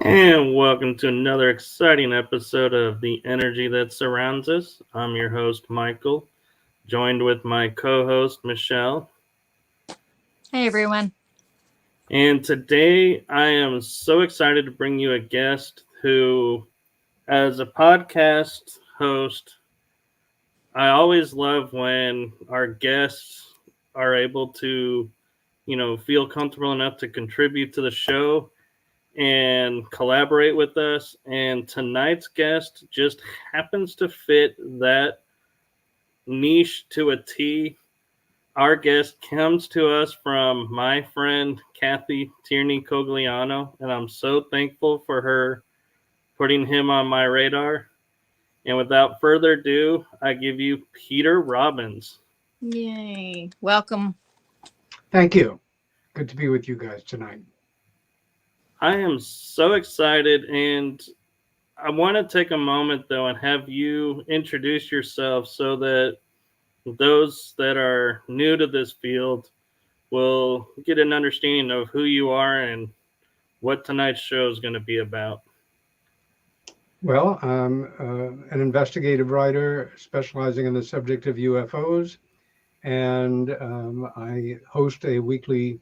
And welcome to another exciting episode of The Energy That Surrounds Us. I'm your host, Michael, joined with my co host, Michelle. Hey, everyone. And today I am so excited to bring you a guest who, as a podcast host, I always love when our guests are able to, feel comfortable enough to contribute to the show and collaborate with us. And tonight's guest just happens to fit that niche to a T. Our guest comes to us from my friend Kathy Tierney Cogliano, and I'm so thankful for her putting him on my radar. And without further ado, I give you Peter Robbins. Yay. Welcome. Thank you. Good to be with you guys tonight. I am so excited, and I want to take a moment, though, and have you introduce yourself so that those that are new to this field will get an understanding of who you are and what tonight's show is going to be about. Well, I'm an investigative writer specializing in the subject of UFOs, and I host a weekly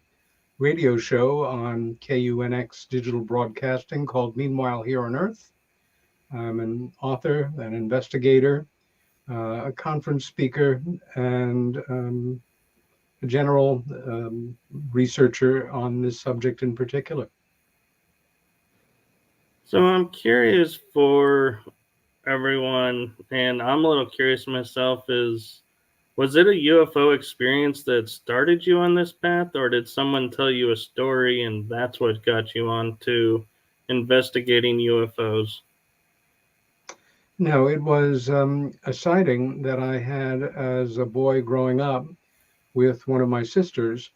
radio show on KUNX digital broadcasting called Meanwhile Here on Earth. I'm an author, an investigator, a conference speaker, and a general researcher on this subject in particular. So I'm curious for everyone, and I'm a little curious myself, was it a UFO experience that started you on this path, or did someone tell you a story and that's what got you on to investigating UFOs? No, it was a sighting that I had as a boy growing up with one of my sisters,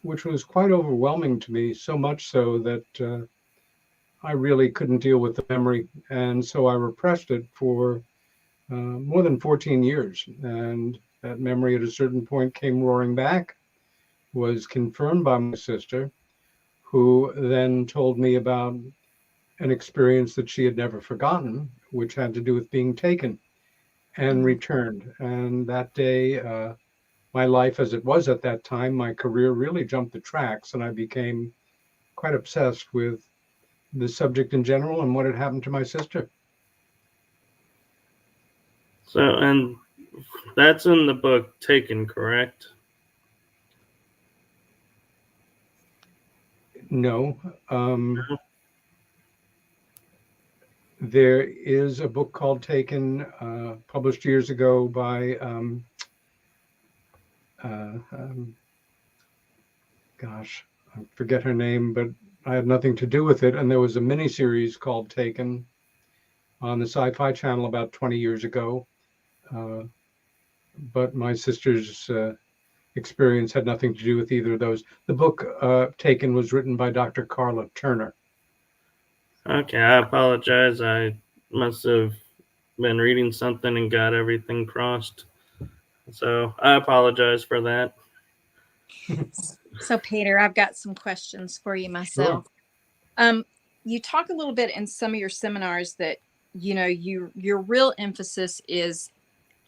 which was quite overwhelming to me, so much so that I really couldn't deal with the memory. And so I repressed it for more than 14 years. And that memory at a certain point came roaring back, was confirmed by my sister, who then told me about an experience that she had never forgotten, which had to do with being taken and returned. And that day, my life as it was at that time, my career really jumped the tracks, and I became quite obsessed with the subject in general and what had happened to my sister. So, and that's in the book Taken, correct? No. There is a book called Taken, published years ago by, gosh, I forget her name, but I had nothing to do with it. And there was a miniseries called Taken on the Sci-Fi Channel about 20 years ago. But my sister's experience had nothing to do with either of those. The book Taken was written by Dr. Carla Turner. Okay, I apologize. I must have been reading something and got everything crossed. So I apologize for that. So, Peter, I've got some questions for you myself. Sure. You talk a little bit in some of your seminars that, your real emphasis is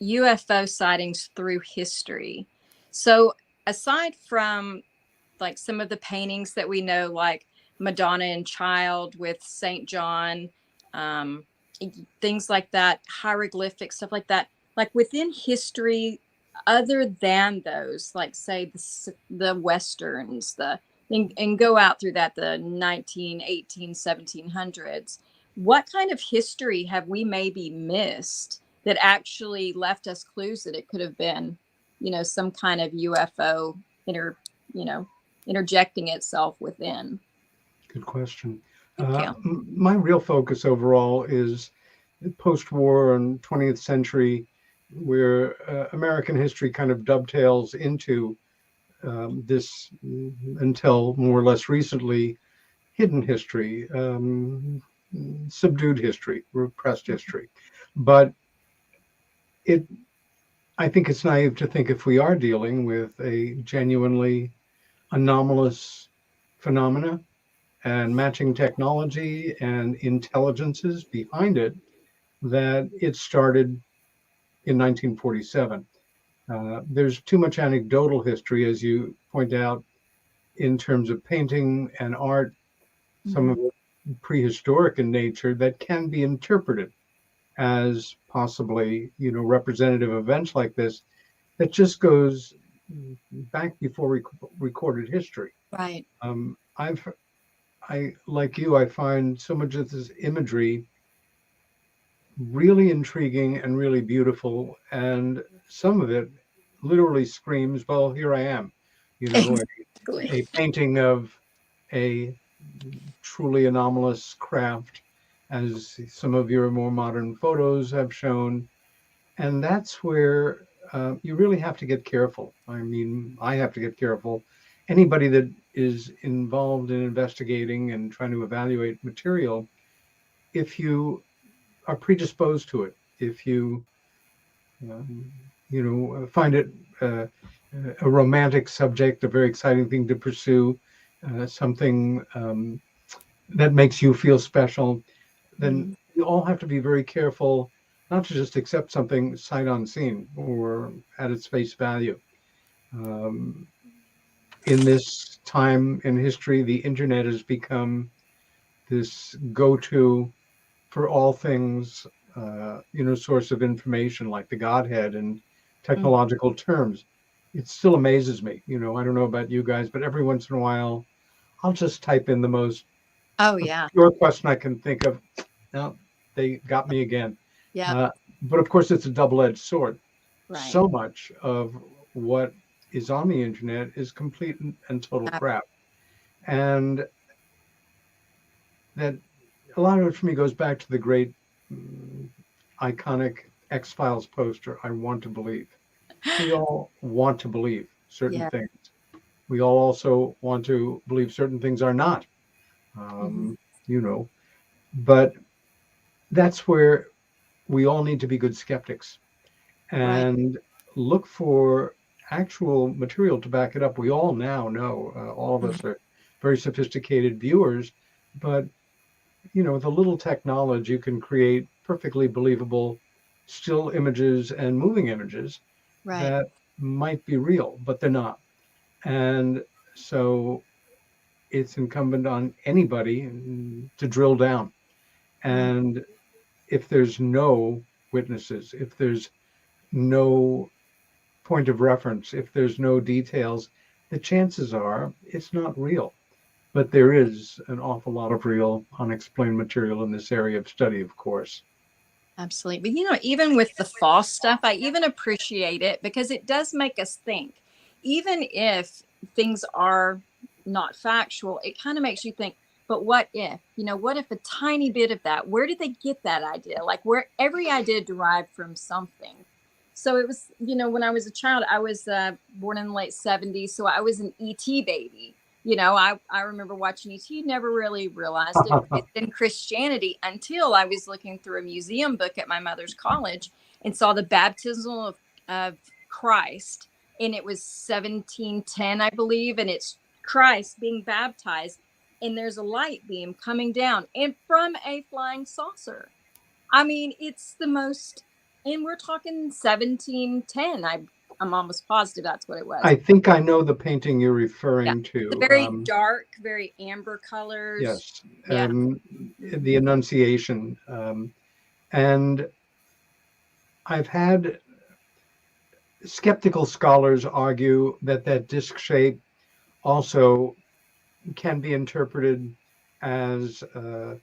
UFO sightings through history. So aside from like some of the paintings that we know, like Madonna and Child with St. John, things like that, hieroglyphics, stuff like that, like within history, other than those, like say the Westerns, and go out through that, the 1700s, what kind of history have we maybe missed that actually left us clues that it could have been, some kind of UFO interjecting itself within? Good question. Thank you. My real focus overall is post-war and 20th century, where American history kind of dovetails into this, until more or less recently, hidden history, subdued history, repressed history. But I think it's naive to think if we are dealing with a genuinely anomalous phenomena, and matching technology and intelligences behind it that it started in 1947. There's too much anecdotal history, as you point out, in terms of painting and art, some of it prehistoric in nature, that can be interpreted as possibly, representative events like this that just goes back before recorded history. Right. I like you, I find so much of this imagery really intriguing and really beautiful, and some of it literally screams, "Well, here I am," Exactly. a painting of a truly anomalous craft, as some of your more modern photos have shown. And that's where you really have to get careful. I mean, I have to get careful. Anybody that is involved in investigating and trying to evaluate material, if you are predisposed to it, if you, find it uh, a romantic subject, a very exciting thing to pursue, something that makes you feel special, then you all have to be very careful not to just accept something sight unseen or at its face value. Um, in this time in history, the internet has become this go-to for all things, source of information like the Godhead and technological terms. It still amazes me. I don't know about you guys, but every once in a while, I'll just type in the most Oh yeah. pure question I can think of. Now, they got me again. Yeah. But of course, it's a double-edged sword. Right. So much of what is on the internet is complete and total crap. And that a lot of it for me goes back to the great iconic X-Files poster, "I want to believe." We all want to believe certain things. We all also want to believe certain things are not. You know, but that's where we all need to be good skeptics and look for actual material to back it up. We all now know, all of us are very sophisticated viewers, but with a little technology, you can create perfectly believable still images and moving images that might be real, but they're not. And so it's incumbent on anybody to drill down. And if there's no witnesses, if there's no point of reference, if there's no details, the chances are it's not real. But there is an awful lot of real unexplained material in this area of study, of course. Absolutely. But even with the false stuff, I even appreciate it because it does make us think. Even if things are not factual, it kind of makes you think, but what if? What if a tiny bit of that, where did they get that idea? Like where every idea derived from something. So it was, when I was a child, I was born in the late 70s. So I was an ET baby. I remember watching ET, never really realized it in Christianity until I was looking through a museum book at my mother's college and saw the baptism of Christ. And it was 1710, I believe. And it's Christ being baptized. And there's a light beam coming down and from a flying saucer. I mean, it's the most, and we're talking 1710. I'm almost positive that's what it was. I think I know the painting you're referring to. The very dark, very amber colors. Yes. The Annunciation. And I've had skeptical scholars argue that disc shape also can be interpreted as a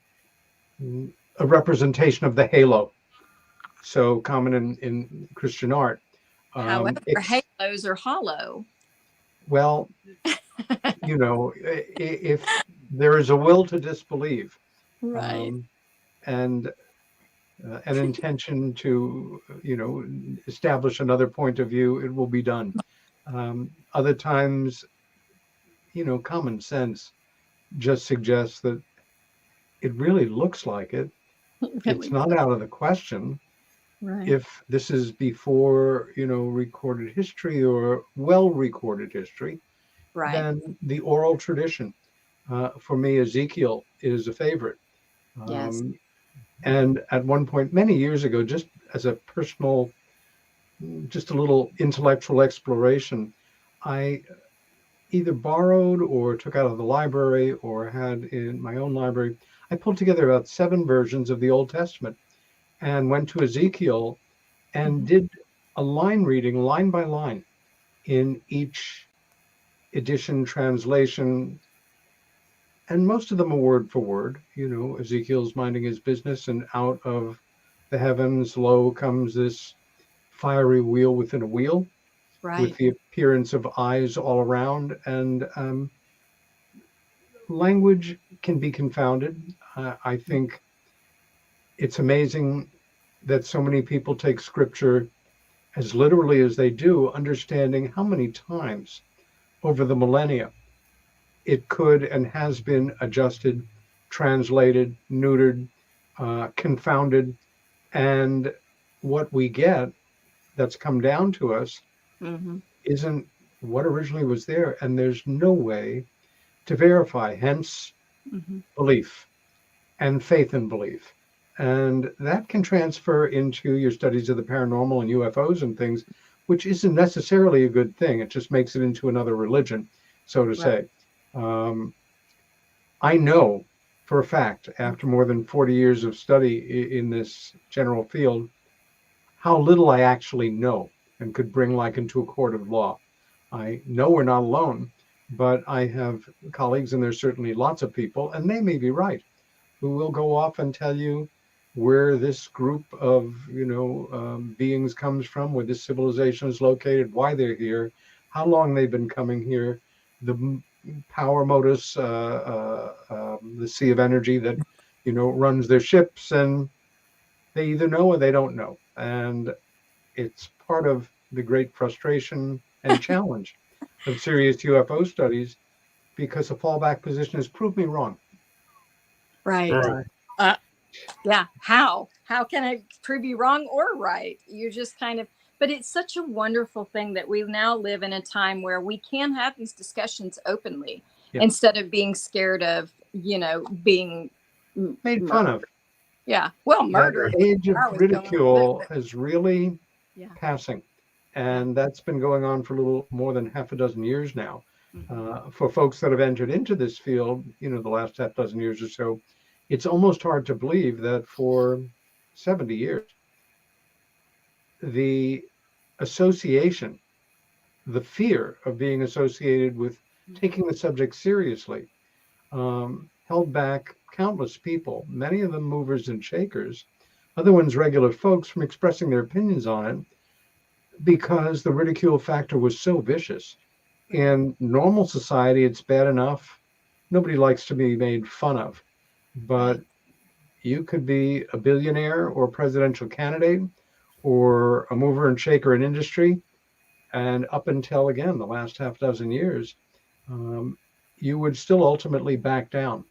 representation of the halo. So common in Christian art. However, halos are hollow. Well, if there is a will to disbelieve, and an intention to, establish another point of view, it will be done. Other times, common sense just suggests that it really looks like it. It's not out of the question. If this is before, recorded history or well-recorded history, then the oral tradition For me, Ezekiel is a favorite. Yes. And at one point, many years ago, just as a personal, just a little intellectual exploration, I either borrowed or took out of the library or had in my own library. I pulled together about 7 versions of the Old Testament and went to Ezekiel and did a line reading, line by line, in each edition, translation, and most of them are word for word. Ezekiel's minding his business, and out of the heavens, lo, comes this fiery wheel within a wheel with Right. the appearance of eyes all around. And language can be confounded. I think it's amazing that so many people take scripture as literally as they do, understanding how many times over the millennia it could and has been adjusted, translated, neutered, confounded. And what we get that's come down to us Mm-hmm. isn't what originally was there. And there's no way to verify, hence Mm-hmm. belief and faith in belief. And that can transfer into your studies of the paranormal and UFOs and things, which isn't necessarily a good thing. It just makes it into another religion, so to Right. say. Um, I know for a fact, after more than 40 years of study in this general field, how little I actually know and could bring like into a court of law. I know we're not alone, but I have colleagues, and there's certainly lots of people, and they may be right, who will go off and tell you where this group of beings comes from, where this civilization is located, why they're here, how long they've been coming here, the power modus, the sea of energy that runs their ships, and they either know or they don't know. And it's part of the great frustration and challenge of serious UFO studies, because a fallback position is prove me wrong. Right. Right. Yeah. How can I prove you wrong or right? You're just kind of, but it's such a wonderful thing that we now live in a time where we can have these discussions openly Yeah. instead of being scared of, being Made fun murdered. of. Yeah. Well, That murdered. age of I was going with it, ridicule but is really yeah. passing. Yeah. And that's been going on for a little more than half a dozen years now. Mhm. For folks that have entered into this field, the last half dozen years or so, it's almost hard to believe that for 70 years, the association, the fear of being associated with taking the subject seriously, held back countless people, many of them movers and shakers, other ones regular folks, from expressing their opinions on it, because the ridicule factor was so vicious. In normal society, it's bad enough. Nobody likes to be made fun of. But Right. you could be a billionaire or presidential candidate or a mover and shaker in industry. And up until, again, the last half dozen years, um, you would still ultimately back down,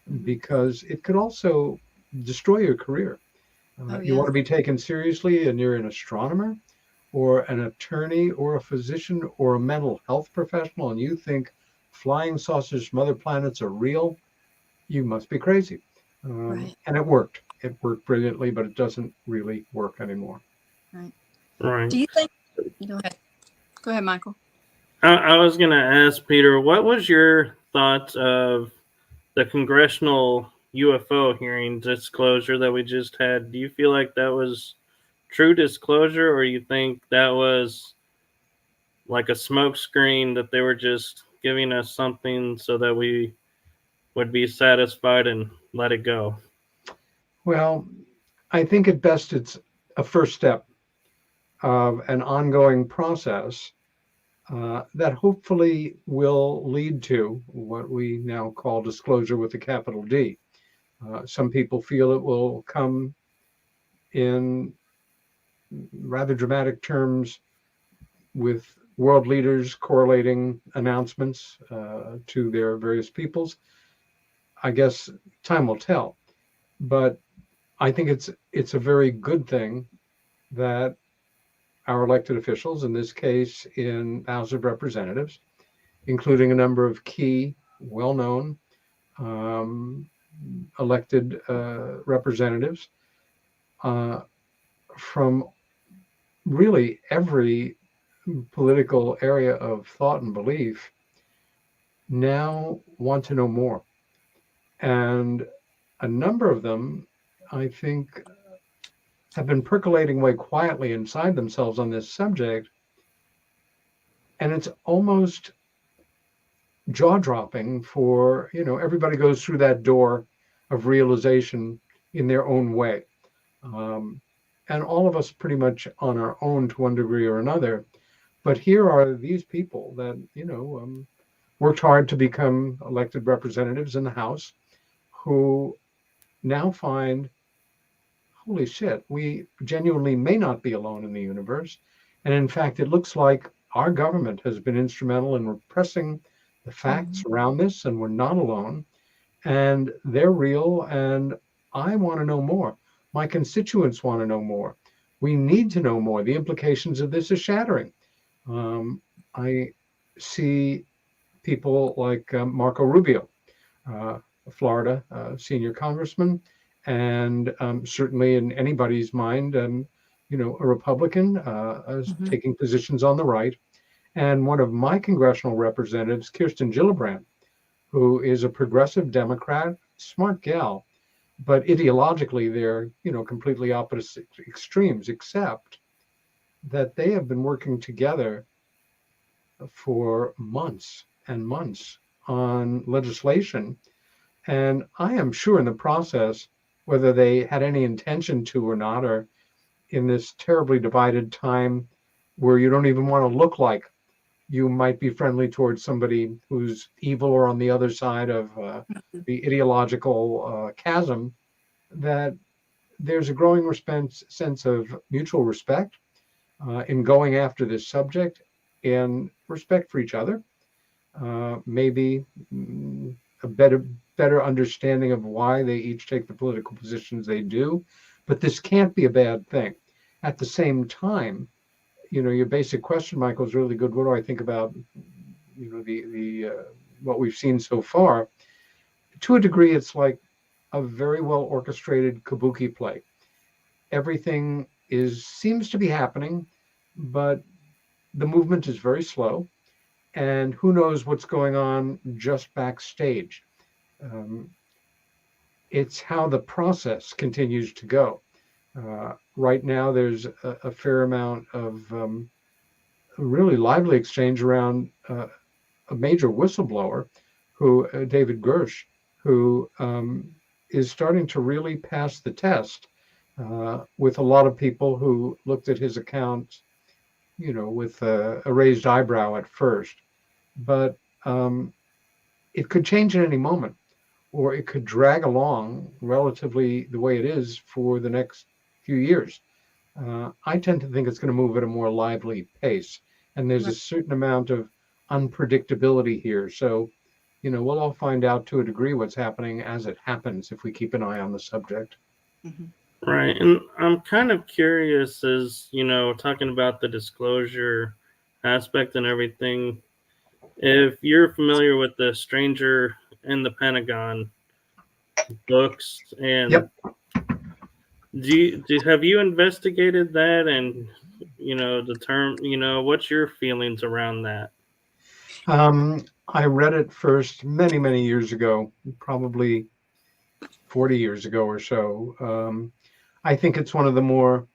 Mhm. because it could also destroy your career. Oh, You want yeah. to be taken seriously and you're an astronomer or an attorney or a physician or a mental health professional, and you think flying saucers from other planets are real, you must be crazy. Right. And it worked. It worked brilliantly, but it doesn't really work anymore. Right. Right. Do you think? Go ahead. Go ahead, Michael. I was going to ask Peter, what was your thoughts of the congressional UFO hearing disclosure that we just had? Do you feel like that was true disclosure, or you think that was like a smokescreen that they were just giving us something so that we would be satisfied and let it go? Well, I think at best it's a first step of an ongoing process that hopefully will lead to what we now call disclosure with a capital D. Some people feel it will come in rather dramatic terms, with world leaders correlating announcements to their various peoples. I guess time will tell, but I think it's a very good thing that our elected officials, in this case in the House of Representatives, including a number of key, well-known elected representatives from really every political area of thought and belief now want to know more. And a number of them, I think, have been percolating away quietly inside themselves on this subject. And it's almost jaw-dropping for, everybody goes through that door of realization in their own way. And all of us pretty much on our own to one degree or another. But here are these people that, worked hard to become elected representatives in the House who now find, holy shit, we genuinely may not be alone in the universe. And in fact, it looks like our government has been instrumental in repressing the facts around this, and we're not alone. And they're real, and I want to know more. My constituents want to know more. We need to know more. The implications of this are shattering. I see people like Marco Rubio, Florida senior congressman, and certainly in anybody's mind, a Republican taking positions on the right. And one of my congressional representatives, Kirsten Gillibrand, who is a progressive Democrat, smart gal, but ideologically they're, completely opposite extremes, except that they have been working together for months and months on legislation. And I am sure in the process, whether they had any intention to or not, or in this terribly divided time where you don't even want to look like you might be friendly towards somebody who's evil or on the other side of the ideological chasm, that there's a growing sense of mutual respect in going after this subject, and respect for each other, maybe a better understanding of why they each take the political positions they do. But this can't be a bad thing. At the same time, your basic question, Michael, is really good. What do I think about, the what we've seen so far? To a degree, it's like a very well orchestrated kabuki play. Everything seems to be happening, but the movement is very slow, and who knows what's going on just backstage. It's how the process continues to go. Right now, there's a fair amount of really lively exchange around a major whistleblower, who David Gersh, who is starting to really pass the test with a lot of people who looked at his account, with a raised eyebrow at first. But it could change at any moment, or it could drag along relatively the way it is for the next few years. I tend to think it's going to move at a more lively pace, and there's a certain amount of unpredictability here. So, we'll all find out to a degree what's happening as it happens if we keep an eye on the subject. Right. And I'm kind of curious, as, talking about the disclosure aspect and everything, if you're familiar with the Stranger in the Pentagon books, and Yep. have you investigated that, and the term, what's your feelings around that? I read it first many years ago, probably 40 years ago or so. I think it's one of the more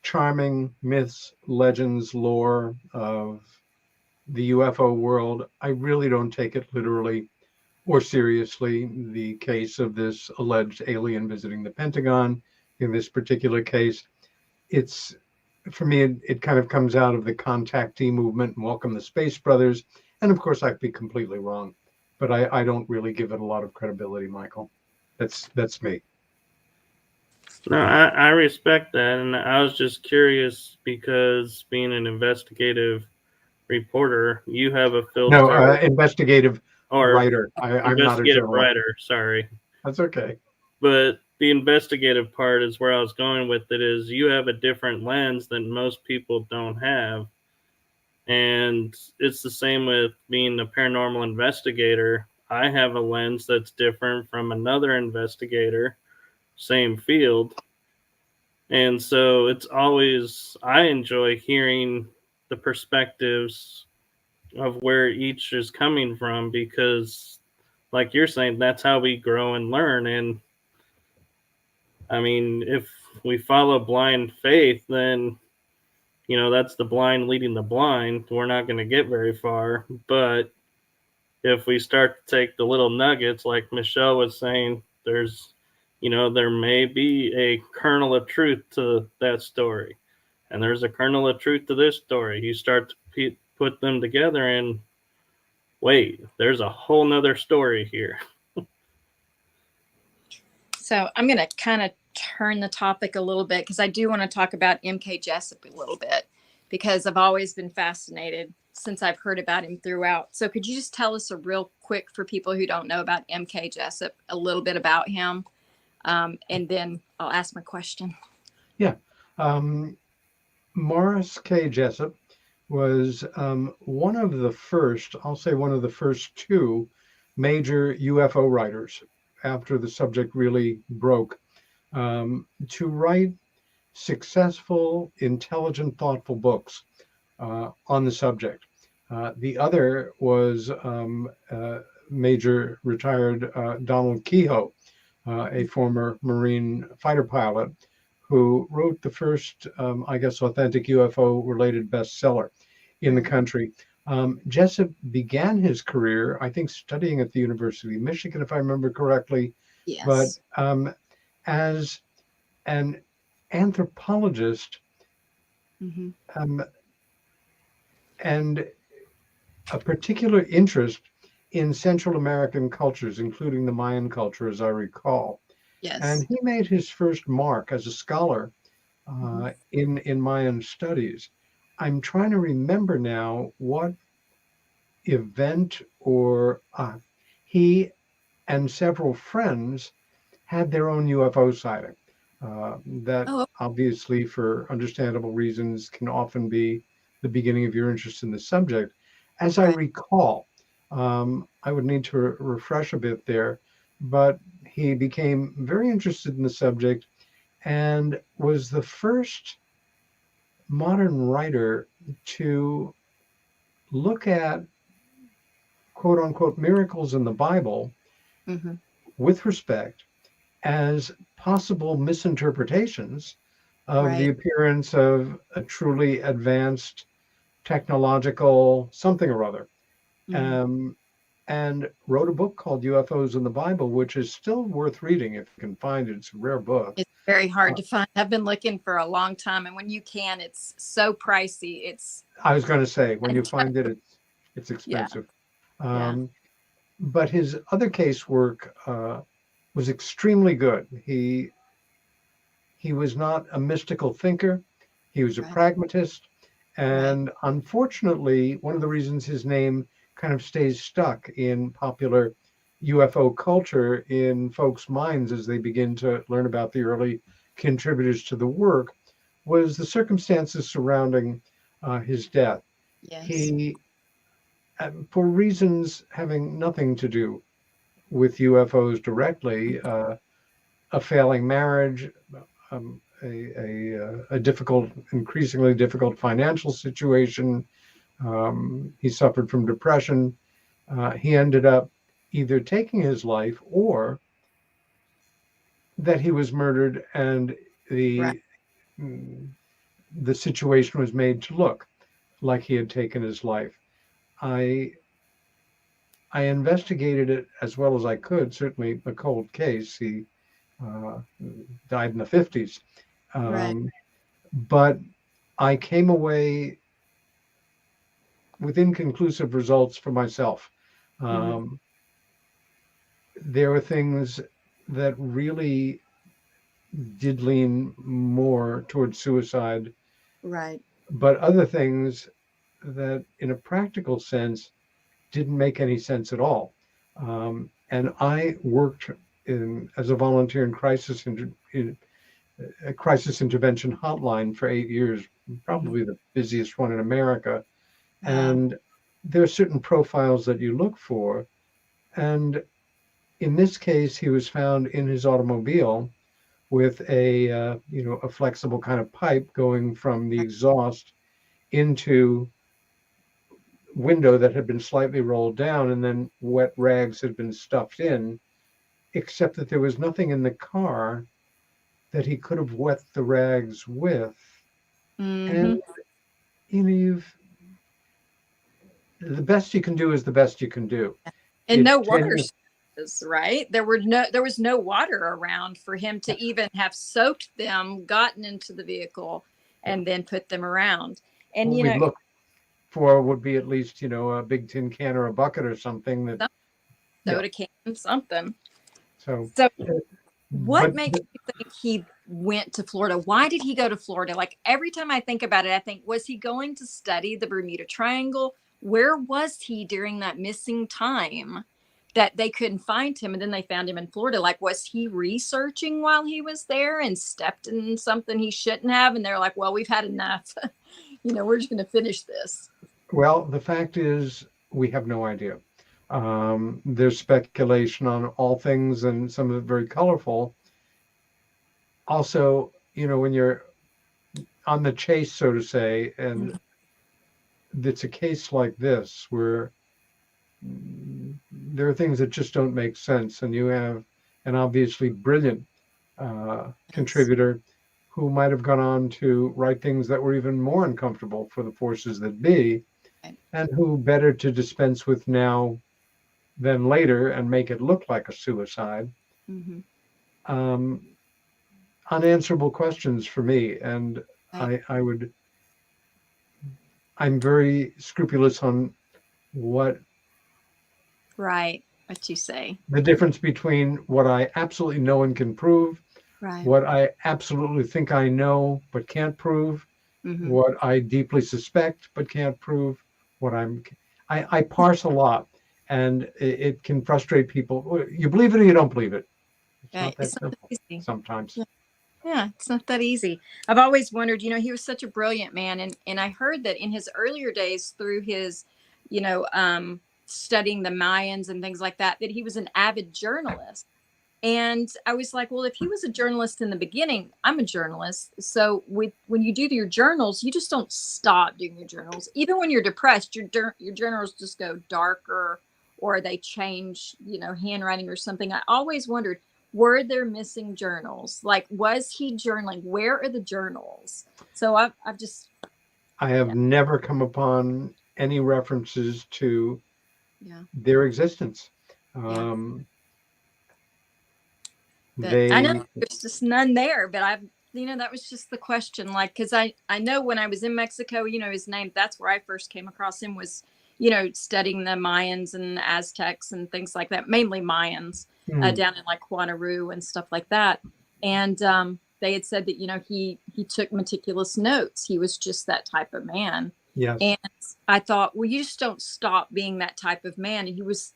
charming myths, legends, lore of the UFO world. I really don't take it literally or seriously. The case of this alleged alien visiting the Pentagon, in this particular case, it's, for me, it kind of comes out of the contactee movement and Welcome the Space Brothers. And of course, I'd be completely wrong, but I don't really give it a lot of credibility, Michael. That's me. No, I respect that, and I was just curious because, being an investigative reporter, you have a filter. No, investigative writer. I'm not a investigative journalist. writer. Sorry. That's okay. But the investigative part is where I was going with it, is you have a different lens that most people don't have. And it's the same with being a paranormal investigator. I have a lens that's different from another investigator, same field. And so it's always, I enjoy hearing the perspectives of where each is coming from, because, like you're saying, that's how we grow and learn. And I mean, if we follow blind faith, then, that's the blind leading the blind. We're not going to get very far. But if we start to take the little nuggets, like Michelle was saying, there may be a kernel of truth to that story. And there's a kernel of truth to this story. You start to put them together and wait, there's a whole nother story here. So I'm going to kind of turn the topic a little bit, because I do want to talk about M.K. Jessup a little bit, because I've always been fascinated since I've heard about him throughout. So could you just tell us a real quick, for people who don't know about M.K. Jessup, a little bit about him? And then I'll ask my question. Yeah. Morris K. Jessup was one of the first, I'll say one of the first two major UFO writers after the subject really broke, to write successful, intelligent, thoughtful books on the subject. The other was Major retired Donald Kehoe, a former Marine fighter pilot, who wrote the first, authentic UFO-related bestseller in the country. Jessup began his career, I think, studying at the University of Michigan, if I remember correctly. Yes. But as an anthropologist, and a particular interest in Central American cultures, including the Mayan culture, as I recall. Yes. And he made his first mark as a scholar in Mayan studies. I'm trying to remember now what event or he and several friends had their own UFO sighting. That obviously, for understandable reasons, can often be the beginning of your interest in the subject. As I recall, I would need to refresh a bit there, but he became very interested in the subject and was the first modern writer to look at quote unquote miracles in the Bible with respect as possible misinterpretations of the appearance of a truly advanced technological something or other. And wrote a book called UFOs in the Bible, which is still worth reading if you can find it. It's a rare book. It's very hard to find. I've been looking for a long time, and when you can, it's so pricey. I was going to say, when you find it, it's expensive. But his other casework was extremely good. He was not a mystical thinker. He was a pragmatist. And unfortunately, one of the reasons his name kind of stays stuck in popular UFO culture in folks' minds as they begin to learn about the early contributors to the work was the circumstances surrounding his death. Yes. He, for reasons having nothing to do with UFOs directly, a failing marriage, a difficult, increasingly difficult financial situation. He suffered from depression. He ended up either taking his life or that he was murdered, and the situation was made to look like he had taken his life. I investigated it as well as I could. Certainly a cold case. He died in the 50s. But I came away with inconclusive results for myself. There were things that really did lean more towards suicide. But other things that, in a practical sense, didn't make any sense at all. And I worked as a volunteer in a crisis intervention hotline for 8 years, probably the busiest one in America. And there are certain profiles that you look for And in this case, he was found in his automobile with a flexible kind of pipe going from the exhaust into window that had been slightly rolled down, and then wet rags had been stuffed in, except that there was nothing in the car that he could have wet the rags with. Mm-hmm. And the best you can do is the best you can do. And no It's water sources, right? There was no water around for him to even have soaked them, gotten into the vehicle, and then put them around. And what we'd look for would be at least a big tin can or a bucket or something that soda can, something. So, What makes you think he went to Florida? Why did he go to Florida? Like every time I think about it, I think, was he going to study the Bermuda Triangle? Where was he during that missing time that they couldn't find him? And then they found him in Florida. Like, was he researching while he was there and stepped in something he shouldn't have? And they're like, well, we've had enough. We're just going to finish this. Well, the fact is, we have no idea. There's speculation on all things, and some of it very colorful. Also, when you're on the chase, so to say, and it's a case like this where there are things that just don't make sense, and you have an obviously brilliant contributor who might have gone on to write things that were even more uncomfortable for the forces that be, and who better to dispense with now than later and make it look like a suicide. Unanswerable questions for me, and I'm very scrupulous on what you say. The difference between what I absolutely know and can prove, what I absolutely think I know but can't prove, what I deeply suspect but can't prove, I parse a lot, and it can frustrate people. You believe it or you don't believe it. It's not that simple sometimes. Yeah, it's not that easy. I've always wondered, he was such a brilliant man. And I heard that in his earlier days through his, studying the Mayans and things like that he was an avid journalist. And I was like, well, if he was a journalist in the beginning, I'm a journalist. So when you do your journals, you just don't stop doing your journals. Even when you're depressed, your journals just go darker, or they change, handwriting or something. I always wondered, were there missing journals? Like, was he journaling? Where are the journals? So I have never come upon any references to their existence. I know there's just none there, but that was just the question. Like, because I know when I was in Mexico, his name, that's where I first came across him, was, studying the Mayans and the Aztecs and things like that, mainly Mayans. Down in like Quanaroo and stuff like that. And they had said that, he took meticulous notes. He was just that type of man. Yes. And I thought, well, you just don't stop being that type of man. And he was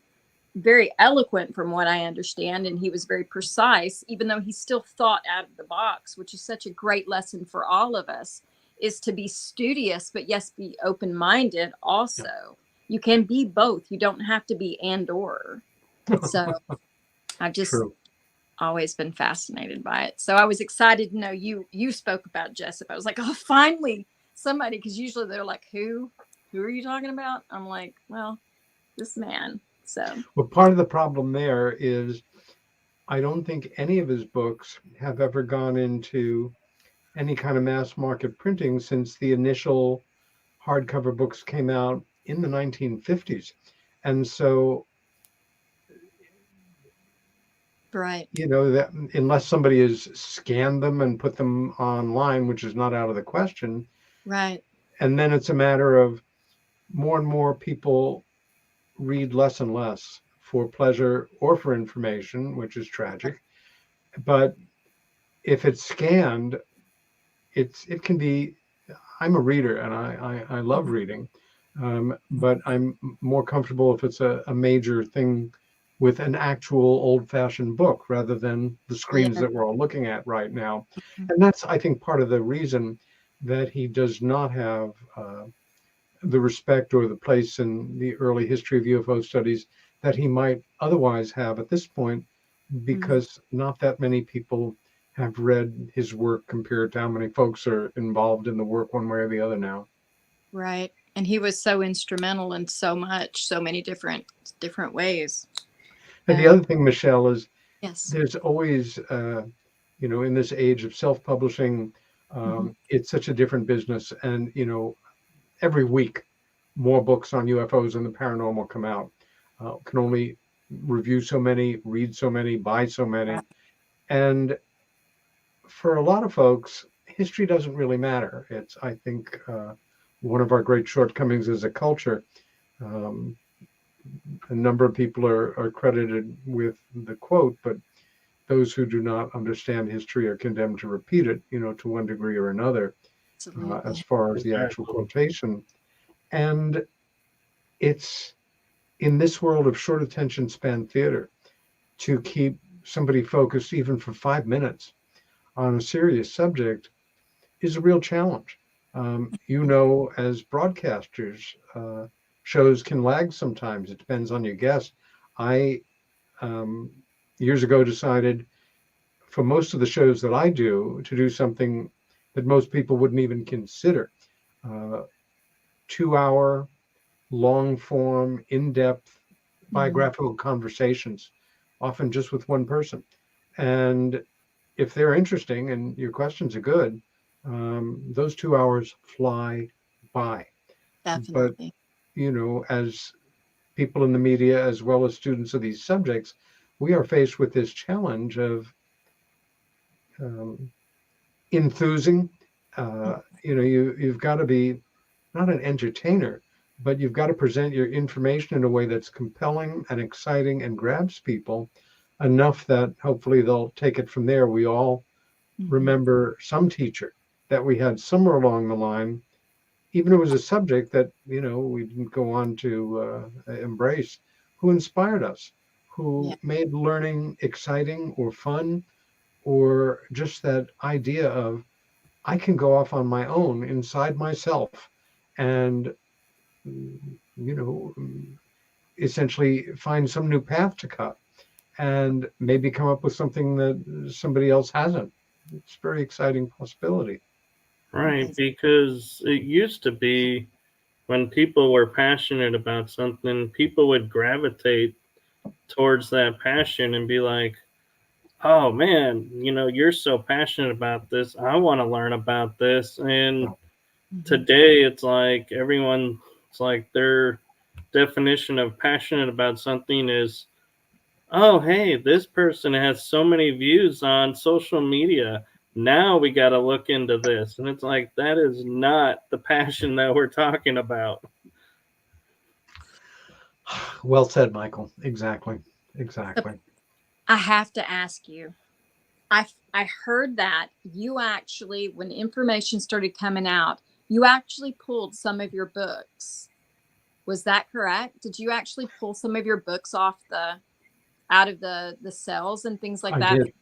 very eloquent from what I understand. And he was very precise, even though he still thought out of the box, which is such a great lesson for all of us, is to be studious, but yes, be open-minded also. Yeah. You can be both. You don't have to be and or. So I've just always been fascinated by it. So I was excited to know you spoke about Jessup. I was like, oh, finally somebody, because usually they're like, who are you talking about? I'm like, well, this man. So well, part of the problem there is I don't think any of his books have ever gone into any kind of mass market printing since the initial hardcover books came out in the 1950s. And so that unless somebody has scanned them and put them online, which is not out of the question. Right. And then it's a matter of more and more people read less and less for pleasure or for information, which is tragic. But if it's scanned, it can be, I'm a reader and I love reading, but I'm more comfortable if it's a major thing with an actual old-fashioned book rather than the screens that we're all looking at right now. And that's, I think, part of the reason that he does not have the respect or the place in the early history of UFO studies that he might otherwise have at this point, because not that many people have read his work compared to how many folks are involved in the work one way or the other now. Right. And he was so instrumental in so many different ways. And the other thing, Michelle, is Yes. there's always, in this age of self-publishing, it's such a different business. And, every week, more books on UFOs and the paranormal come out. Can only review so many, read so many, buy so many. And for a lot of folks, history doesn't really matter. It's, I think, one of our great shortcomings as a culture. A number of people are credited with the quote, but those who do not understand history are condemned to repeat it, to one degree or another, as far as the actual quotation. And it's in this world of short attention span theater to keep somebody focused even for 5 minutes on a serious subject is a real challenge. As broadcasters, shows can lag sometimes. It depends on your guest. I years ago decided for most of the shows that I do to do something that most people wouldn't even consider. 2-hour, long form, in-depth biographical conversations, often just with one person. And if they're interesting and your questions are good, those 2 hours fly by. Definitely. But, as people in the media, as well as students of these subjects, we are faced with this challenge of enthusing. You've got to be not an entertainer, but you've got to present your information in a way that's compelling and exciting and grabs people enough that hopefully they'll take it from there. We all remember some teacher that we had somewhere along the line, even if it was a subject that, we didn't go on to embrace, who inspired us, who made learning exciting or fun, or just that idea of, I can go off on my own inside myself and, essentially find some new path to cut and maybe come up with something that somebody else hasn't. It's a very exciting possibility. Right, because it used to be when people were passionate about something, people would gravitate towards that passion and be like, oh man, you're so passionate about this. I want to learn about this. And today it's like it's like their definition of passionate about something is, oh, hey, this person has so many views on social media. Now we got to look into this. And it's like, that is not the passion that we're talking about. Well said, Michael. Exactly. I have to ask you, I heard that you actually, when information started coming out, you actually pulled some of your books. Was that correct? Did you actually pull some of your books out of the cells and things like that? Did.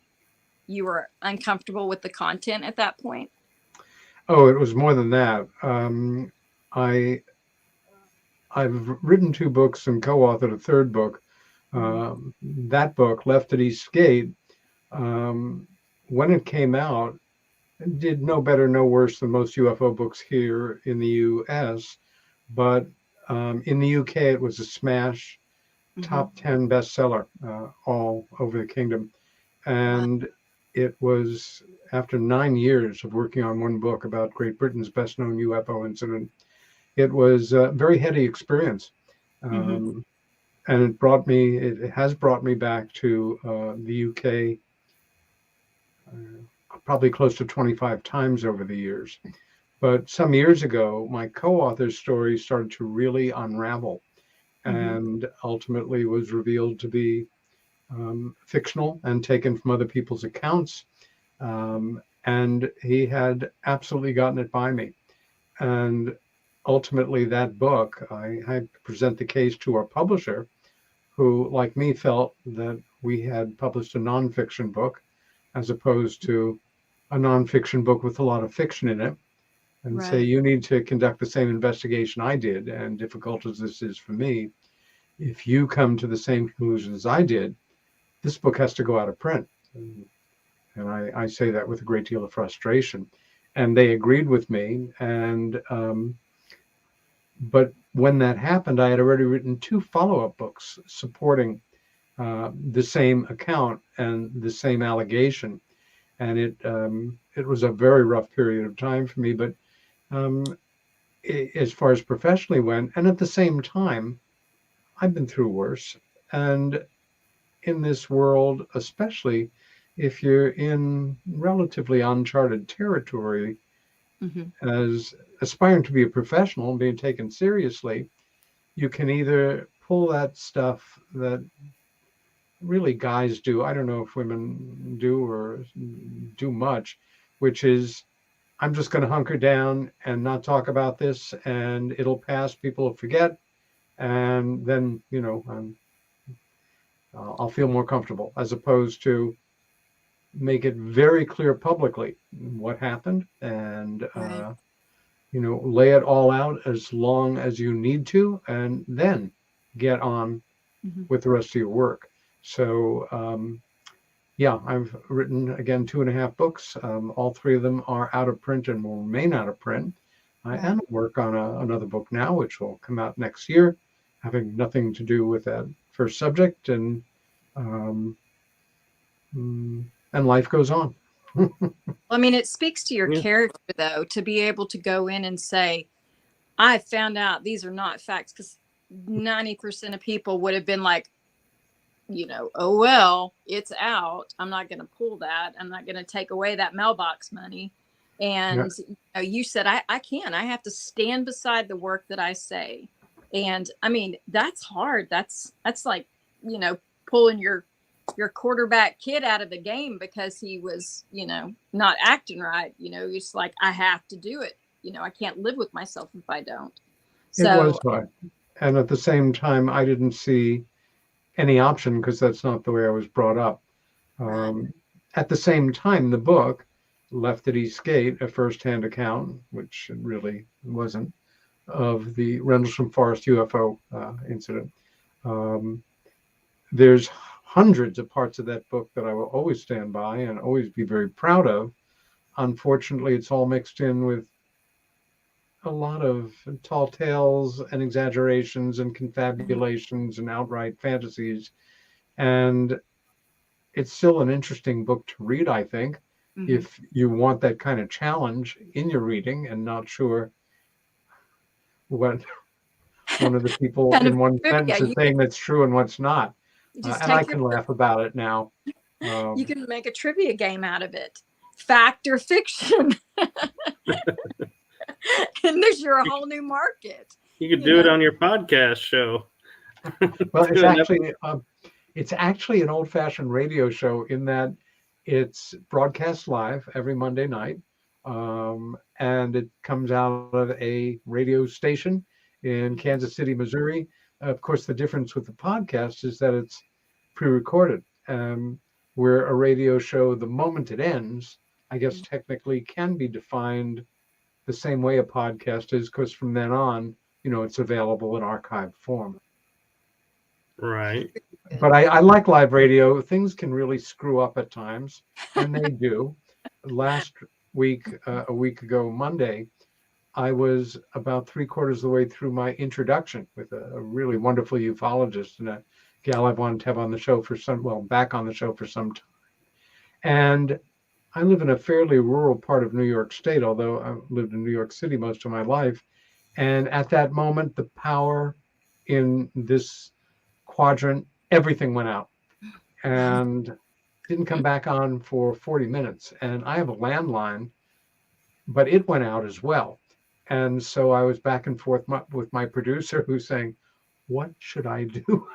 You were uncomfortable with the content at that point? Oh, it was more than that. I've written 2 books and co-authored a 3rd book. That book, Left at East Gate, when it came out, it did no better, no worse than most UFO books here in the US. But in the UK, it was a smash, top 10 bestseller all over the kingdom. And it was after 9 years of working on one book about Great Britain's best known UFO incident. It was a very heady experience. And it has brought me back to the UK probably close to 25 times over the years. But some years ago, my co-author's story started to really unravel and ultimately was revealed to be fictional and taken from other people's accounts. And he had absolutely gotten it by me. And ultimately, that book, I had to present the case to our publisher, who, like me, felt that we had published a nonfiction book as opposed to a nonfiction book with a lot of fiction in it, and say, you need to conduct the same investigation I did, and difficult as this is for me, if you come to the same conclusion as I did, this book has to go out of print. And I say that with a great deal of frustration. And they agreed with me. And but when that happened, I had already written 2 follow-up books supporting the same account and the same allegation. And it was a very rough period of time for me. But as far as professionally went, and at the same time, I've been through worse. And in this world, especially if you're in relatively uncharted territory, as aspiring to be a professional and being taken seriously, you can either pull that stuff that really guys do. I don't know if women do or do much, which is, I'm just going to hunker down and not talk about this, and it'll pass. People will forget, and then I'll feel more comfortable, as opposed to make it very clear publicly what happened, and Right. lay it all out as long as you need to, and then get on with the rest of your work. So yeah, I've written, again, 2.5 books. All 3 of them are out of print and will remain out of print. I am at work on another book now, which will come out next year, having nothing to do with that first subject, and life goes on. I mean, it speaks to your character, though, to be able to go in and say, I found out these are not facts, because 90% of people would have been like, oh, well, it's out. I'm not going to pull that. I'm not going to take away that mailbox money. And you said, I have to stand beside the work that I say. And I mean, that's hard. That's like, pulling your quarterback kid out of the game because he was, not acting right. It's like, I have to do it. I can't live with myself if I don't. So, it was hard. And at the same time, I didn't see any option, because that's not the way I was brought up. At the same time, the book, Left at Eastgate, a first-hand account, which it really wasn't, of the Rendlesham Forest UFO incident. There's hundreds of parts of that book that I will always stand by and always be very proud of. Unfortunately, it's all mixed in with a lot of tall tales and exaggerations and confabulations and outright fantasies. And it's still an interesting book to read, I think, if you want that kind of challenge in your reading and not sure what one of the people in one sentence is saying that's true and what's not. And I can laugh about it now. You can make a trivia game out of it. Fact or fiction. And there's your whole new market. You could do it on your podcast show. Well, it's actually an old-fashioned radio show, in that it's broadcast live every Monday night, and it comes out of a radio station in Kansas City, Missouri. Of course, the difference with the podcast is that it's pre-recorded. Where a radio show, the moment it ends, I guess technically can be defined the same way a podcast is, because from then on, it's available in archived form. Right. But I like live radio. Things can really screw up at times, and they do. Last week, a week ago, Monday, I was about 3/4 of the way through my introduction with a really wonderful ufologist and a gal I've wanted to have on the show back on the show for some time. And I live in a fairly rural part of New York State, although I've lived in New York City most of my life. And at that moment, the power in this quadrant, everything went out and didn't come back on for 40 minutes. And I have a landline, but it went out as well. And so I was back and forth with my producer, who's saying, what should I do?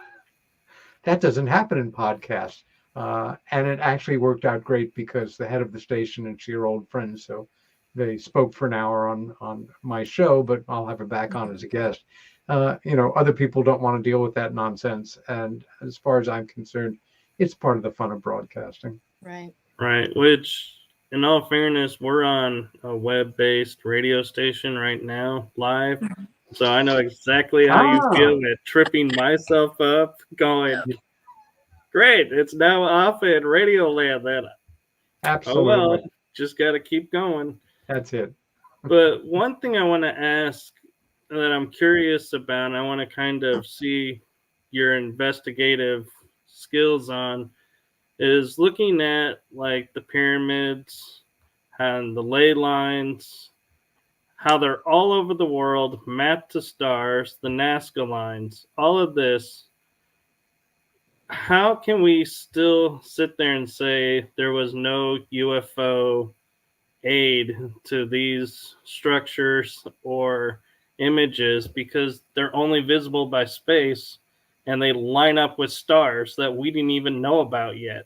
That doesn't happen in podcasts. And it actually worked out great, because the head of the station and she are old friends. So they spoke for an hour on my show, but I'll have her back on as a guest. Other people don't want to deal with that nonsense. And as far as I'm concerned, it's part of the fun of broadcasting. Right. Right. Which, in all fairness, we're on a web-based radio station right now, live. So I know exactly how you feel with tripping myself up, going, great, it's now off at Radioland then. Oh well, Absolutely. just got to keep going. That's it. But one thing I want to ask that I'm curious about, I want to kind of see your investigative skills on, is looking at like the pyramids and the ley lines, how they're all over the world, mapped to stars, the Nazca lines, all of this. How can we still sit there and say there was no UFO aid to these structures or images because they're only visible by space and they line up with stars that we didn't even know about yet?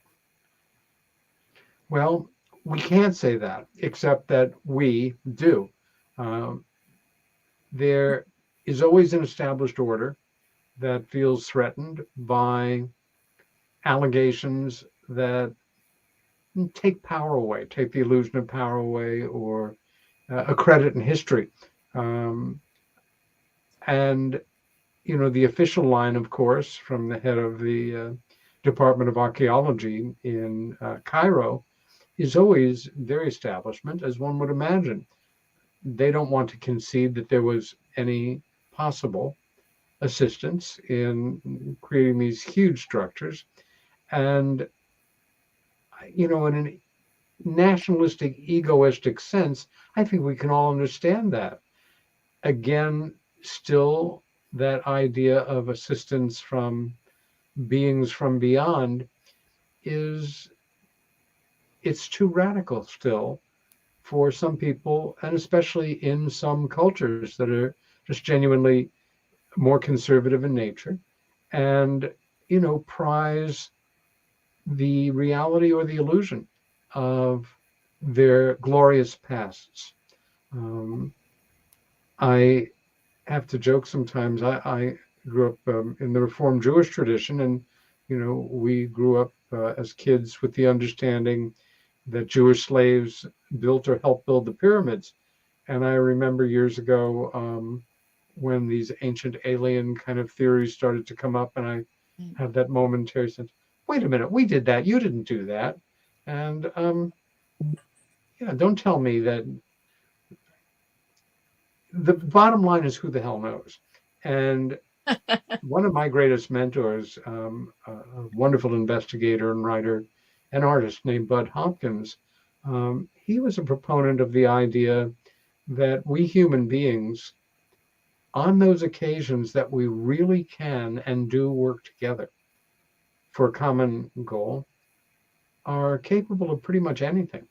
Well, we can't say that, except that we do. Um, there is always an established order that feels threatened by allegations that take power away, take the illusion of power away, or a credit in history. Um, and, the official line, of course, from the head of the Department of Archaeology in Cairo is always their establishment, as one would imagine. They don't want to concede that there was any possible assistance in creating these huge structures. And, in a nationalistic, egoistic sense, I think we can all understand that. Again, still, that idea of assistance from beings from beyond it's too radical still for some people, and especially in some cultures that are just genuinely more conservative in nature and, prize the reality or the illusion of their glorious pasts. I have to joke sometimes. I grew up in the Reformed Jewish tradition, and we grew up as kids with the understanding that Jewish slaves built or helped build the pyramids. And I remember years ago when these ancient alien kind of theories started to come up, and I had that momentary sense, wait a minute, we did that, you didn't do that. And don't tell me that. The bottom line is, who the hell knows? And one of my greatest mentors, a wonderful investigator and writer and artist named Bud Hopkins, he was a proponent of the idea that we human beings, on those occasions that we really can and do work together for a common goal, are capable of pretty much anything.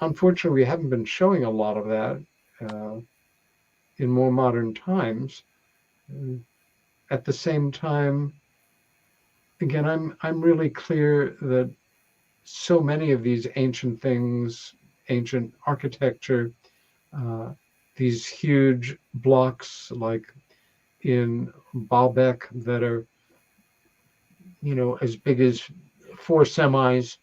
Unfortunately, we haven't been showing a lot of that in more modern times. At the same time, again, I'm really clear that so many of these ancient things, ancient architecture, these huge blocks like in Baalbek that are, as big as 4 semis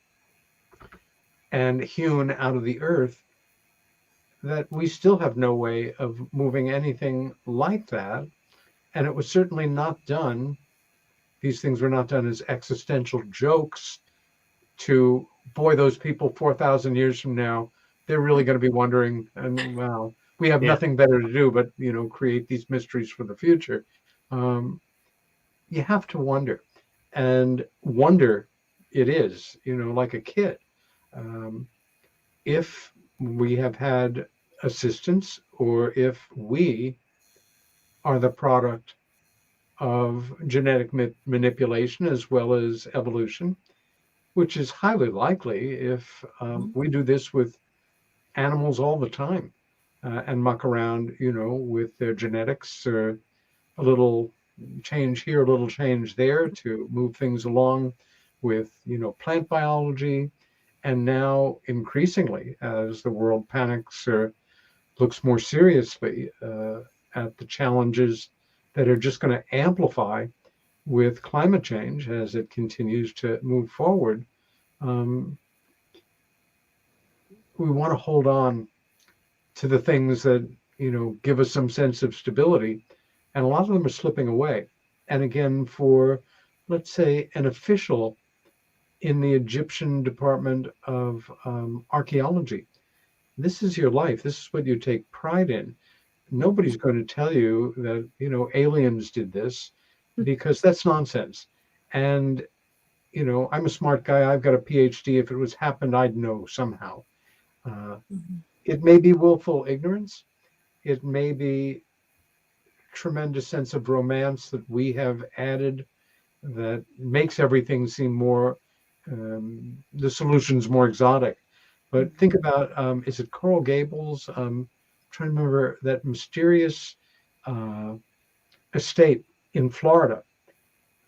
and hewn out of the earth, that we still have no way of moving anything like that. And it was certainly not done. These things were not done as existential jokes to, boy, those people 4,000 years from now, they're really going to be wondering, and well, we have nothing better to do but, create these mysteries for the future. You have to wonder, and wonder it is, like a kid. If we have had assistance, or if we are the product of genetic manipulation as well as evolution, which is highly likely if we do this with animals all the time and muck around, with their genetics, or a little change here, a little change there to move things along with, plant biology. And now increasingly, as the world panics or looks more seriously at the challenges that are just going to amplify with climate change as it continues to move forward, we want to hold on to the things that, give us some sense of stability. And a lot of them are slipping away. And again, for, let's say, an official in the Egyptian Department of Archaeology, this is your life. This is what you take pride in. Nobody's going to tell you that, aliens did this, because that's nonsense. And, I'm a smart guy. I've got a PhD. If it was happened, I'd know somehow. It may be willful ignorance. It may be tremendous sense of romance that we have added that makes everything seem more, the solutions more exotic. But think about, is it Coral Gables? Trying to remember that mysterious estate in Florida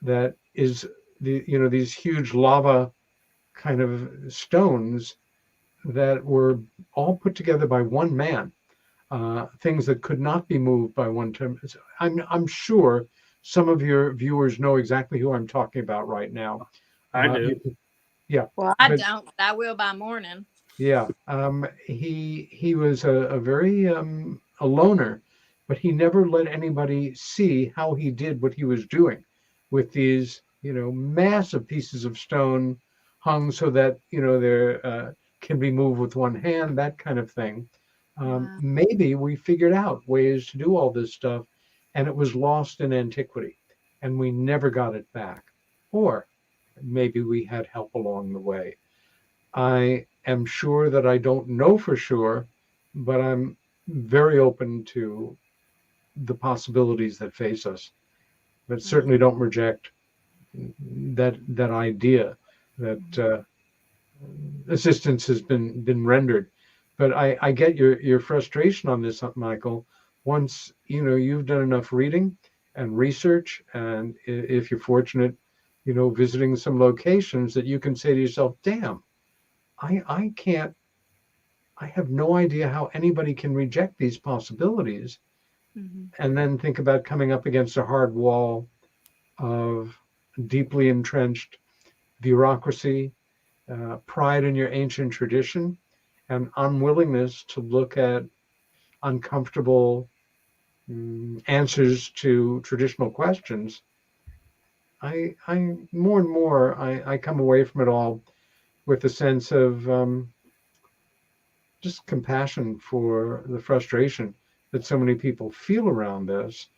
that is these huge lava kind of stones that were all put together by one man. Things that could not be moved by one time. I'm sure some of your viewers know exactly who I'm talking about right now. I do. Yeah. Well, I don't. I will by morning. Yeah. He was a very a loner, but he never let anybody see how he did what he was doing with these, massive pieces of stone hung so that, they're can be moved with one hand, that kind of thing. Wow. Maybe we figured out ways to do all this stuff and it was lost in antiquity and we never got it back. Or maybe we had help along the way. I am sure that I don't know for sure, but I'm very open to the possibilities that face us. But certainly don't reject that idea that assistance has been rendered. But I get your frustration on this, Michael. Once you've done enough reading and research, and if you're fortunate, visiting some locations, that you can say to yourself, "Damn, I can't. I have no idea how anybody can reject these possibilities." And then think about coming up against a hard wall of deeply entrenched bureaucracy, pride in your ancient tradition, and unwillingness to look at uncomfortable answers to traditional questions. I more and more I come away from it all with a sense of just compassion for the frustration that so many people feel around this,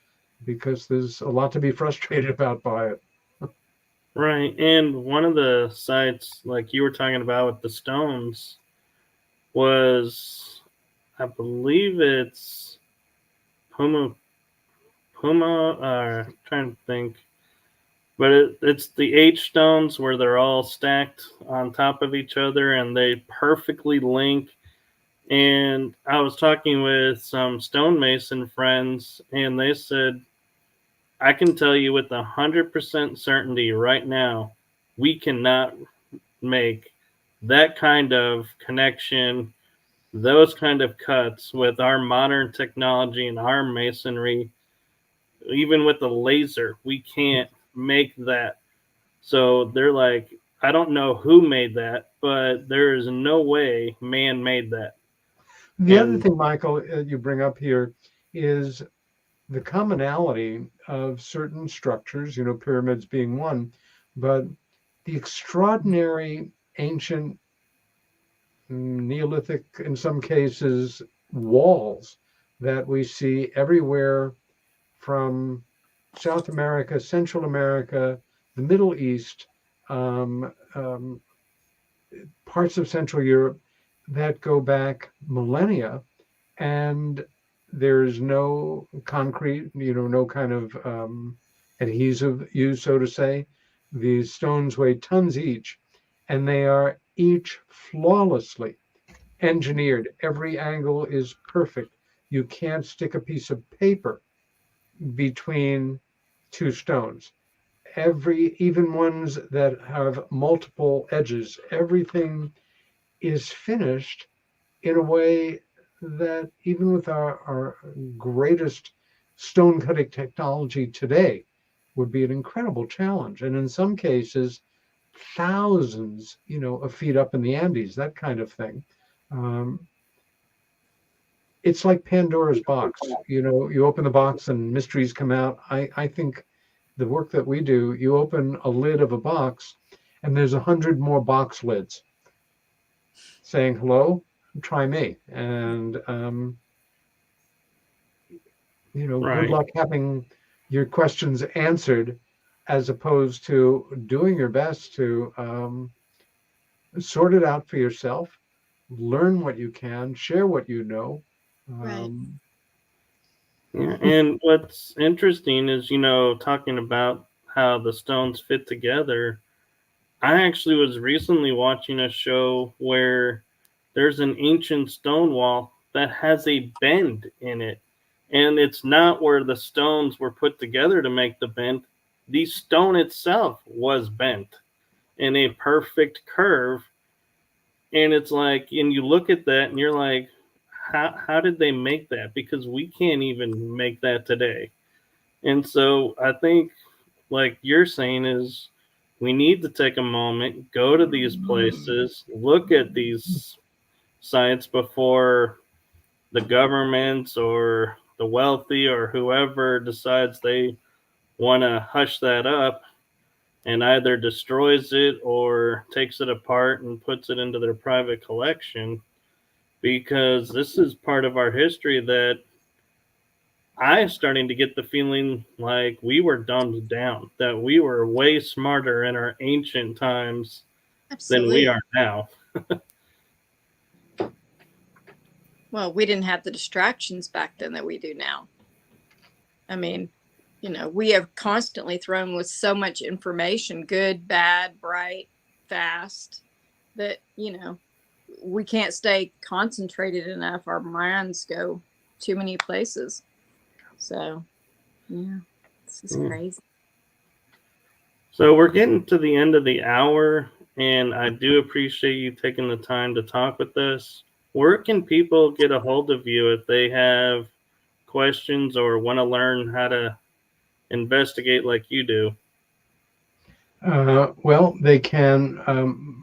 because there's a lot to be frustrated about by it. Right. And one of the sites, like you were talking about with the stones, was, I believe it's Puma, trying to think. But it's the H stones where they're all stacked on top of each other and they perfectly link. And I was talking with some stonemason friends, and they said, I can tell you with 100% certainty right now, we cannot make that kind of connection, those kind of cuts with our modern technology and our masonry. Even with the laser, we can't make that. So they're like, I don't know who made that, but there is no way man made that. The other thing, Michael, you bring up here is the commonality of certain structures, pyramids being one, but the extraordinary ancient Neolithic, in some cases, walls that we see everywhere from South America, Central America, the Middle East, parts of Central Europe that go back millennia, and there's no concrete, no kind of adhesive used, so to say. These stones weigh tons each, and they are each flawlessly engineered. Every angle is perfect. You can't stick a piece of paper between two stones. Even ones that have multiple edges, everything is finished in a way that even with our greatest stone cutting technology today would be an incredible challenge. And in some cases, thousands, of feet up in the Andes, that kind of thing. it's like Pandora's box. You know, you open the box and mysteries come out. I think the work that we do, you open a lid of a box and there's 100 more box lids saying, hello, try me. And, you know, good Right. luck having your questions answered as opposed to doing your best to sort it out for yourself, learn what you can, share what you know. Right. Um, Yeah. And what's interesting is, talking about how the stones fit together. I actually was recently watching a show where there's an ancient stone wall that has a bend in it. And it's not where the stones were put together to make the bend. The stone itself was bent in a perfect curve. And it's like, and you look at that and you're like, how did they make that? Because we can't even make that today. And so I think, like you're saying, is we need to take a moment, go to these places, look at these sites before the governments or the wealthy or whoever decides they want to hush that up and either destroys it or takes it apart and puts it into their private collection, because this is part of our history that I'm starting to get the feeling like we were dumbed down, that we were way smarter in our ancient times than we Absolutely. are now. Well, we didn't have the distractions back then that we do now. I mean, we have constantly thrown with so much information, good, bad, bright, fast, that, we can't stay concentrated enough. Our minds go too many places. So, yeah, this is Mm. crazy. So we're getting to the end of the hour, and I do appreciate you taking the time to talk with us. Where can people get a hold of you if they have questions or want to learn how to investigate like you do? well, they can.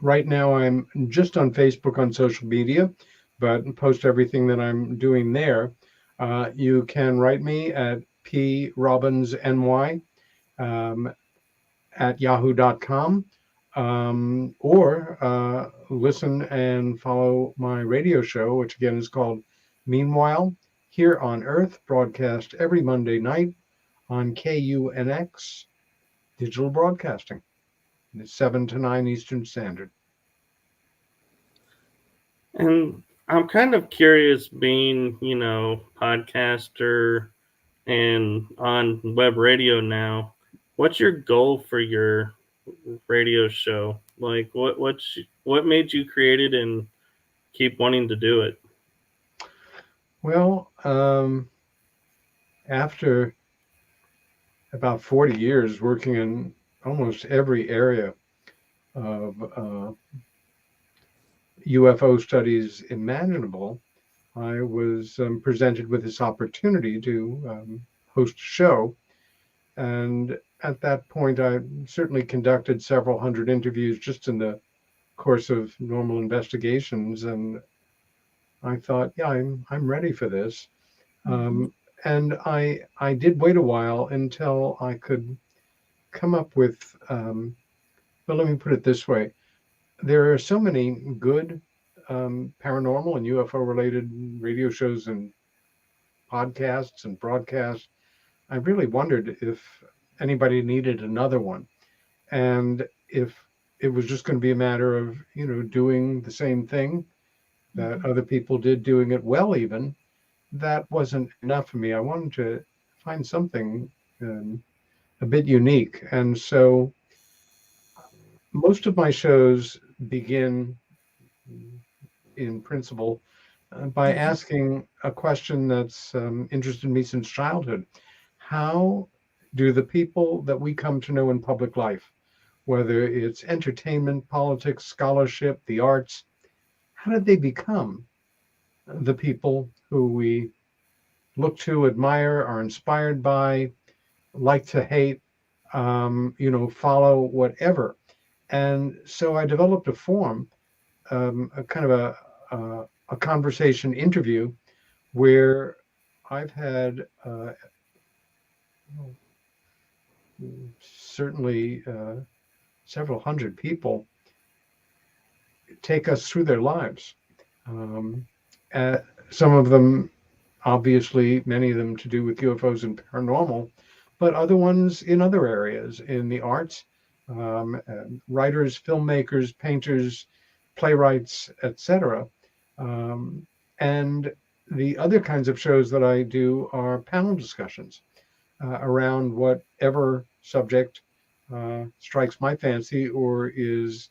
Right now, I'm just on Facebook on social media, but post everything that I'm doing there. You can write me at probbinsny at yahoo.com, or listen and follow my radio show, which again is called Meanwhile, here on Earth, broadcast every Monday night on KUNX Digital Broadcasting. It's 7 to 9 Eastern Standard. And I'm kind of curious, being, podcaster and on web radio now, what's your goal for your radio show? Like what made you create it and keep wanting to do it? Well, after about 40 years working in almost every area of UFO studies imaginable, I was presented with this opportunity to host a show. And at that point, I certainly conducted several hundred interviews just in the course of normal investigations. And I thought, yeah, I'm ready for this. Mm-hmm. And I did wait a while until I could come up with, well, let me put it this way. There are so many good paranormal and UFO related radio shows and podcasts and broadcasts. I really wondered if anybody needed another one, and if it was just going to be a matter of, doing the same thing that Mm-hmm. other people did, doing it well, even that wasn't enough for me. I wanted to find something a bit unique. And so most of my shows begin in principle by Mm-hmm. asking a question that's interested me since childhood. How do the people that we come to know in public life, whether it's entertainment, politics, scholarship, the arts, how did they become the people who we look to, admire, are inspired by, like to hate, follow whatever? And so I developed a form, a kind of a conversation interview where I've had certainly several hundred people take us through their lives. Some of them, obviously, many of them to do with UFOs and paranormal, but other ones in other areas, in the arts, writers, filmmakers, painters, playwrights, etc. And the other kinds of shows that I do are panel discussions around whatever subject strikes my fancy or is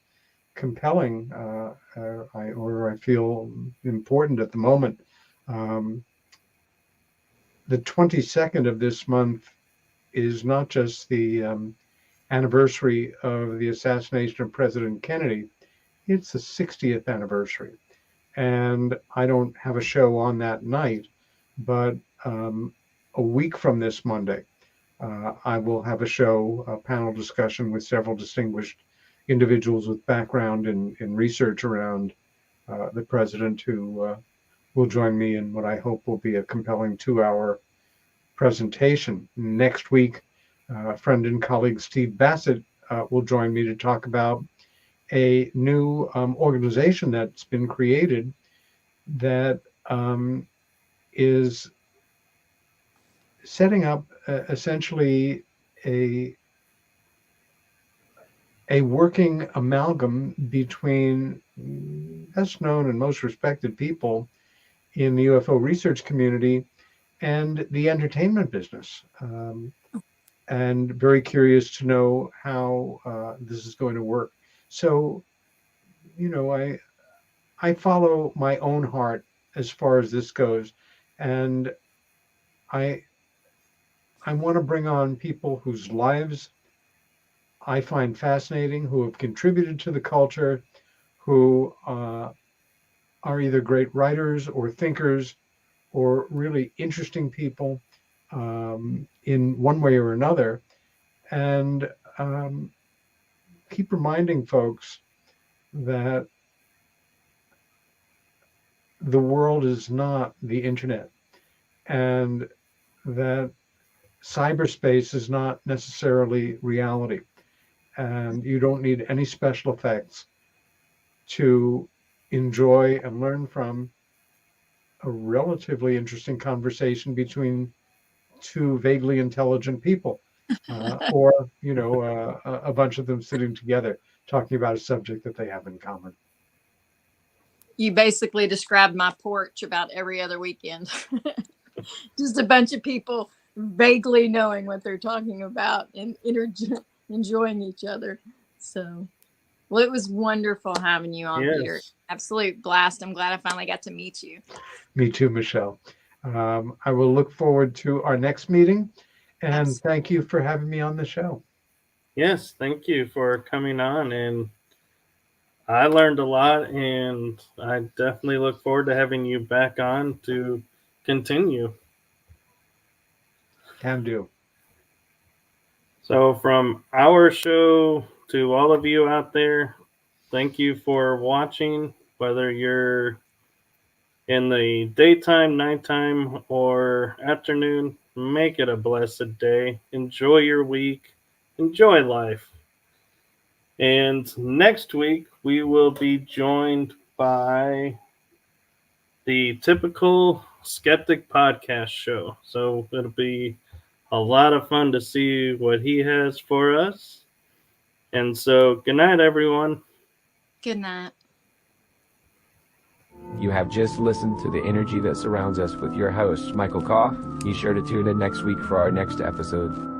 compelling, or I feel important at the moment. The 22nd of this month is not just the anniversary of the assassination of President Kennedy, it's the 60th anniversary. And I don't have a show on that night, but a week from this Monday, I will have a show, a panel discussion with several distinguished individuals with background in research around the president, who will join me in what I hope will be a compelling 2-hour presentation. Next week, friend and colleague Steve Bassett will join me to talk about a new organization that's been created that is setting up essentially a working amalgam between best known and most respected people in the UFO research community and the entertainment business. And very curious to know how this is going to work. So, I follow my own heart as far as this goes, and I want to bring on people whose lives I find fascinating, who have contributed to the culture, who are either great writers or thinkers or really interesting people in one way or another, and keep reminding folks that the world is not the internet, and that cyberspace is not necessarily reality, and you don't need any special effects to enjoy and learn from a relatively interesting conversation between two vaguely intelligent people, or a bunch of them sitting together talking about a subject that they have in common. You basically described my porch about every other weekend. Just a bunch of people vaguely knowing what they're talking about and enjoying each other. So, well, it was wonderful having you on, Peter. Absolute blast. I'm glad I finally got to meet you. Me too, Michelle. I will look forward to our next meeting, and thank you for having me on the show. Yes, thank you for coming on, and I learned a lot, and I definitely look forward to having you back on to continue. Can do. So from our show to all of you out there, thank you for watching, whether you're in the daytime, nighttime, or afternoon. Make it a blessed day. Enjoy your week. Enjoy life. And next week, we will be joined by the Typical Skeptic podcast show. So it'll be a lot of fun to see what he has for us. And so, good night, everyone. Good night. You have just listened to the energy that surrounds us with your host, Michael Koff. Be sure to tune in next week for our next episode.